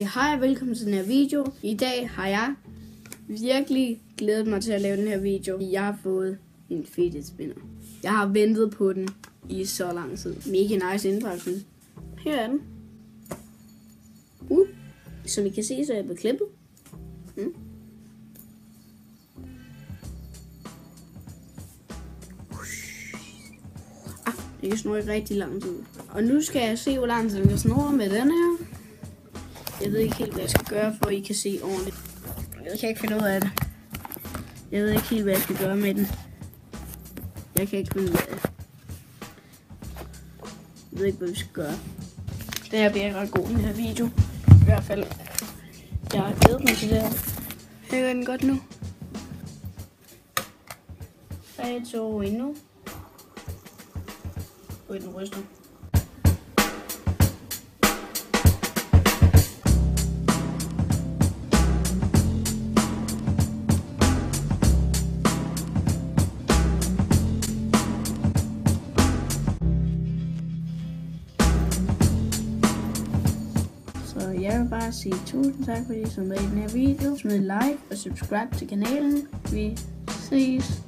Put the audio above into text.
Hej og velkommen til den her video. I dag har jeg virkelig glædet mig til at lave den her video. Jeg har fået en fidget spinner. Jeg har ventet på den i så lang tid. Mega nice indpakning. Her er den. Som I kan se, så er jeg blevet klippet. Det kan snurre i rigtig lang tid. Og nu skal jeg se, hvor lang tid den kan snurre med den her. Jeg ved ikke helt, hvad jeg skal gøre, for at I kan se ordentligt. Jeg kan ikke finde ud af det. Jeg ved ikke helt, hvad jeg skal gøre med den. Jeg kan ikke finde ud af det. Jeg ved ikke, hvad vi skal gøre. Den her bliver ret god, den her video. I hvert fald. Jeg har glædet mig til det her. Hører den godt nu? 3, 2, 1 nu. Ui, den ryster. Så jeg vil bare sige tusind tak, fordi I så med i den her video. Smid like og subscribe til kanalen. Vi ses.